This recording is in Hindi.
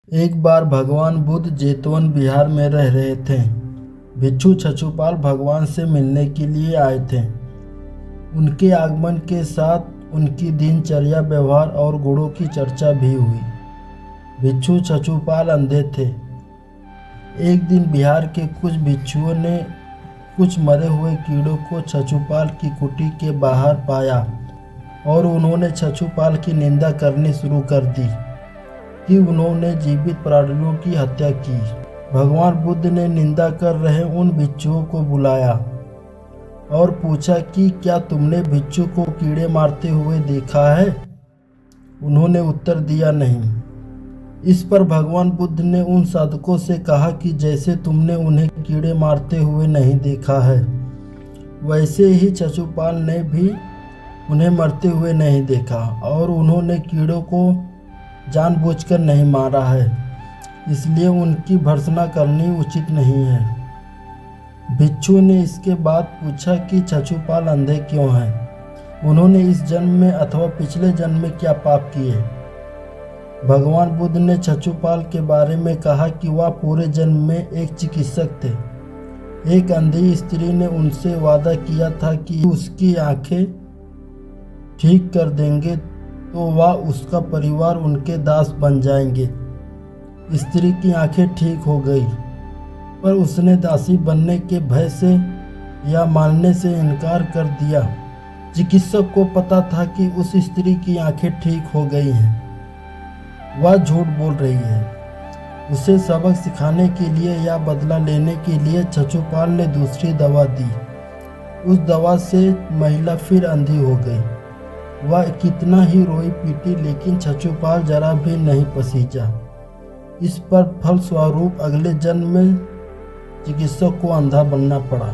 एक बार भगवान बुद्ध जेतवन बिहार में रह रहे थे। भिक्षु छछूपाल भगवान से मिलने के लिए आए थे। उनके आगमन के साथ उनकी दिनचर्या, व्यवहार और गुणों की चर्चा भी हुई। भिक्षु छछूपाल अंधे थे। एक दिन बिहार के कुछ भिक्षुओं ने कुछ मरे हुए कीड़ों को छछूपाल की कुटी के बाहर पाया और उन्होंने छछूपाल की निंदा करनी शुरू कर दी कि उन्होंने जीवित प्राणियों की हत्या की। भगवान बुद्ध ने निंदा कर रहे उन भिक्षुओं को बुलाया और पूछा कि क्या तुमने भिक्षु को कीड़े मारते हुए देखा है? उन्होंने उत्तर दिया नहीं। इस पर भगवान बुद्ध ने उन साधकों से कहा कि जैसे तुमने उन्हें कीड़े मारते हुए नहीं देखा है, वैसे ही छछूपाल ने भी उन्हें मरते हुए नहीं देखा और उन्होंने कीड़ों को जानबूझकर नहीं मारा है, इसलिए उनकी भर्त्सना करनी उचित नहीं है। भिक्षु ने इसके बाद पूछा कि छछूपाल अंधे क्यों हैं? उन्होंने इस जन्म में अथवा पिछले जन्म में क्या पाप किए? भगवान बुद्ध ने छछूपाल के बारे में कहा कि वह पूरे जन्म में एक चिकित्सक थे। एक अंधी स्त्री ने उनसे वादा किया था कि उसकी आंखें ठीक कर देंगे तो वह उसका परिवार उनके दास बन जाएंगे। स्त्री की आंखें ठीक हो गई, पर उसने दासी बनने के भय से या मानने से इनकार कर दिया। चिकित्सक को पता था कि उस स्त्री की आंखें ठीक हो गई हैं, वह झूठ बोल रही है। उसे सबक सिखाने के लिए या बदला लेने के लिए छछूपाल ने दूसरी दवा दी। उस दवा से महिला फिर अंधी हो गई। वह कितना ही रोई पीटी, लेकिन छछूपाल जरा भी नहीं पसीजा। इस पर फलस्वरूप अगले जन्म में चिकित्सक को अंधा बनना पड़ा।